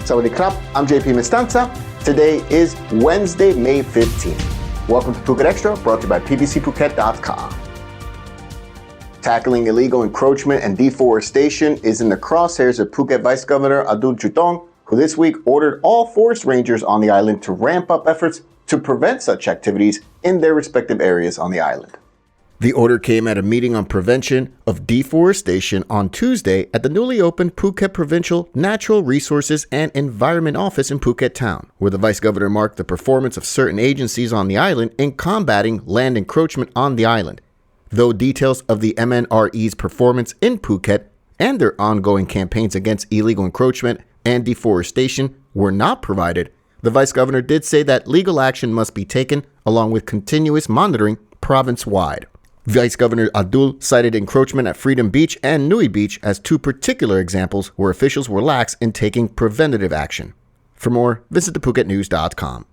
Sawadee krap, I'm JP Mestanza. Today is Wednesday, May 15th. Welcome to Phuket Xtra, brought to you by pbcphuket.com. Tackling illegal encroachment and deforestation is in the crosshairs of Phuket Vice Governor Adul Jutong, who this week ordered all forest rangers on the island to ramp up efforts to prevent such activities in their respective areas on the island. The order came at a meeting on prevention of deforestation on Tuesday at the newly opened Phuket Provincial Natural Resources and Environment Office in Phuket Town, where the Vice Governor marked the performance of certain agencies on the island in combating land encroachment on the island. Though details of the MNRE's performance in Phuket and their ongoing campaigns against illegal encroachment and deforestation were not provided, the Vice Governor did say that legal action must be taken along with continuous monitoring province-wide. Vice Governor Adul cited encroachment at Freedom Beach and Nui Beach as two particular examples where officials were lax in taking preventative action. For more, visit thephuketnews.com.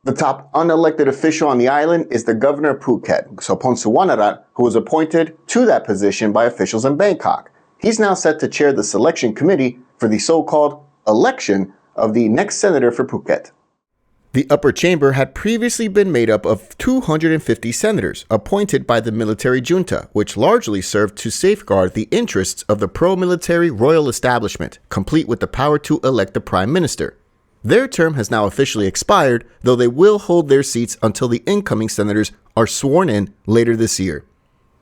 The top unelected official on the island is the Governor of Phuket, Sopon Suwanarat, who was appointed to that position by officials in Bangkok. He's now set to chair the selection committee for the so-called election of the next senator for Phuket. The upper chamber had previously been made up of 250 senators appointed by the military junta, which largely served to safeguard the interests of the pro-military royal establishment, complete with the power to elect the prime minister. Their term has now officially expired, though they will hold their seats until the incoming senators are sworn in later this year.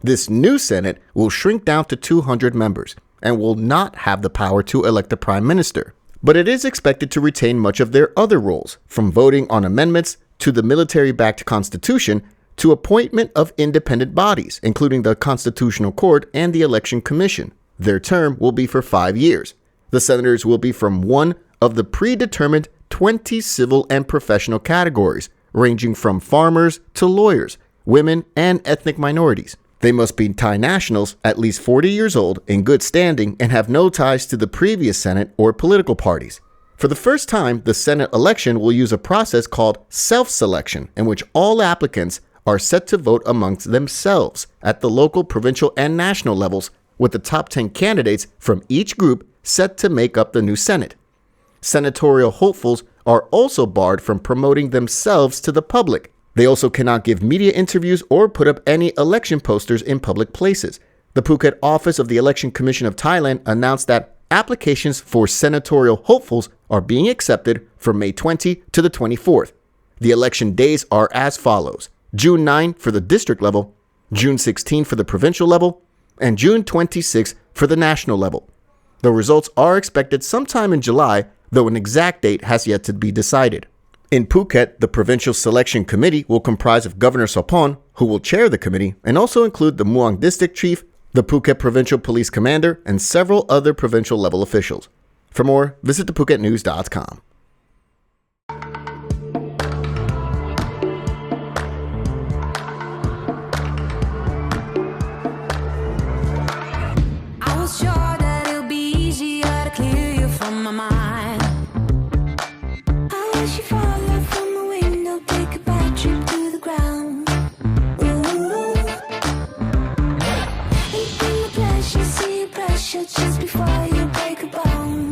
This new Senate will shrink down to 200 members and will not have the power to elect the prime minister. But it is expected to retain much of their other roles, from voting on amendments to the military-backed constitution to appointment of independent bodies, including the Constitutional Court and the Election Commission. Their term will be for 5 years. The senators will be from one of the predetermined 20 civil and professional categories, ranging from farmers to lawyers, women, and ethnic minorities. They must be Thai nationals, at least 40 years old, in good standing, and have no ties to the previous Senate or political parties. For the first time, the Senate election will use a process called self-selection, in which all applicants are set to vote amongst themselves at the local, provincial, and national levels, with the top 10 candidates from each group set to make up the new Senate. Senatorial hopefuls are also barred from promoting themselves to the public. They also cannot give media interviews or put up any election posters in public places. The Phuket office of the Election Commission of Thailand announced that applications for senatorial hopefuls are being accepted from May 20 to the 24th. The election days are as follows: June 9 for the district level, June 16 for the provincial level, and June 26 for the national level. The results are expected sometime in July, though an exact date has yet to be decided. In Phuket, the Provincial Selection Committee will comprise of Governor Sopon, who will chair the committee, and also include the Muang District Chief, the Phuket Provincial Police Commander, and several other provincial level officials. For more, visit thephuketnews.com. I was sure that it'll be easier to clear you from my mind. I wish you fall out from the window, take a bad trip to the ground. Ooh. And bring the pleasure, see pressure just before you break a bone.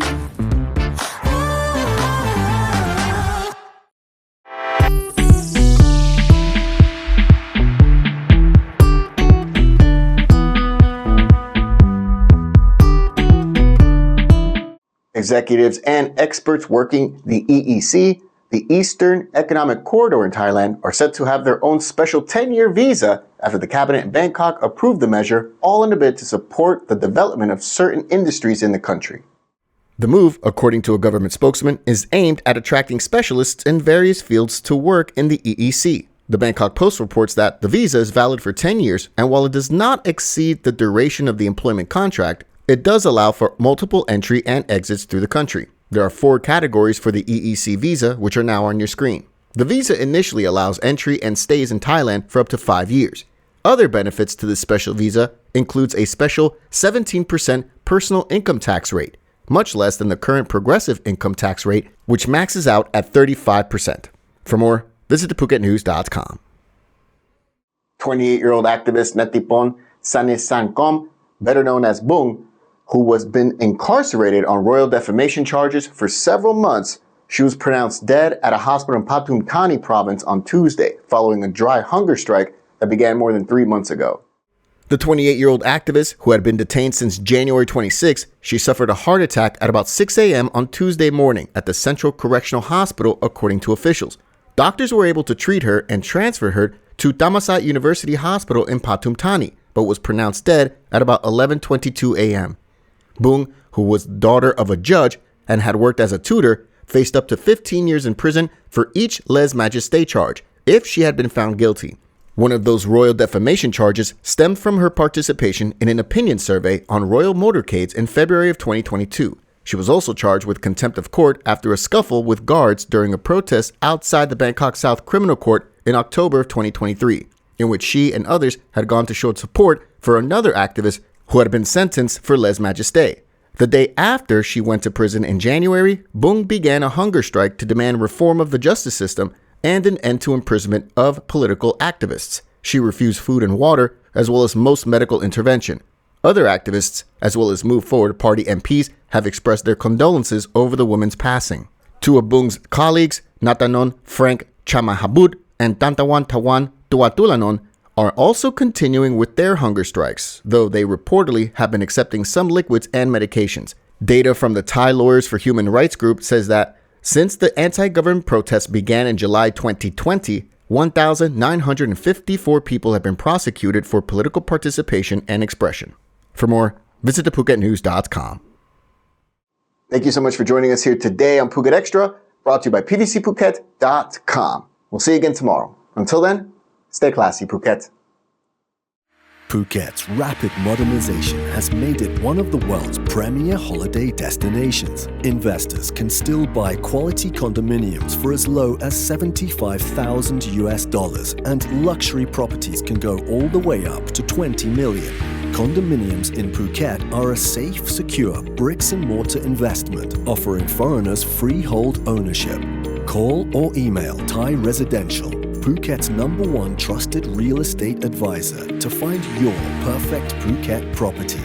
Executives and experts working the EEC, the Eastern Economic Corridor in Thailand, are set to have their own special 10-year visa after the cabinet in Bangkok approved the measure, all in a bid to support the development of certain industries in the country. The move, according to a government spokesman, is aimed at attracting specialists in various fields to work in the EEC. The Bangkok Post reports that the visa is valid for 10 years, and while it does not exceed the duration of the employment contract, it does allow for multiple entry and exits through the country. There are 4 categories for the EEC visa, which are now on your screen. The visa initially allows entry and stays in Thailand for up to 5 years. Other benefits to this special visa includes a special 17% personal income tax rate, much less than the current progressive income tax rate, which maxes out at 35%. For more, visit thephuketnews.com. 28-year-old activist Netipon Sanisangkom, better known as Bung, who has been incarcerated on royal defamation charges for several months. She was pronounced dead at a hospital in Pathum Thani province on Tuesday, following a dry hunger strike that began more than 3 months ago. The 28-year-old activist, who had been detained since January 26, she suffered a heart attack at about 6 a.m. on Tuesday morning at the Central Correctional Hospital, according to officials. Doctors were able to treat her and transfer her to Thammasat University Hospital in Pathum Thani, but was pronounced dead at about 11:22 a.m. Bung, who was the daughter of a judge and had worked as a tutor, faced up to 15 years in prison for each lèse-majesté charge if she had been found guilty. One of those royal defamation charges stemmed from her participation in an opinion survey on royal motorcades in February of 2022. She was also charged with contempt of court after a scuffle with guards during a protest outside the Bangkok South Criminal Court in October of 2023, in which she and others had gone to show support for another activist who had been sentenced for lèse-majesté. The day after she went to prison in January, Bung began a hunger strike to demand reform of the justice system and an end to imprisonment of political activists. She refused food and water, as well as most medical intervention. Other activists, as well as Move Forward Party MPs, have expressed their condolences over the woman's passing. Two of Bung's colleagues, Natanon Frank Chamahabud and Tantawan Tawan Tuatulanon, are also continuing with their hunger strikes, though they reportedly have been accepting some liquids and medications. Data from the Thai Lawyers for Human Rights group says that since the anti-government protests began in July 2020, 1,954 people have been prosecuted for political participation and expression. For more, visit thephuket.news.com. Thank you so much for joining us here today on Phuket Extra, brought to you by pvcphuket.com. We'll see you again tomorrow. Until then, stay classy, Phuket. Phuket's rapid modernization has made it one of the world's premier holiday destinations. Investors can still buy quality condominiums for as low as $75,000, and luxury properties can go all the way up to $20 million. Condominiums in Phuket are a safe, secure bricks-and-mortar investment offering foreigners freehold ownership. Call or email Thai Residential, Phuket's #1 trusted real estate advisor, to find your perfect Phuket property.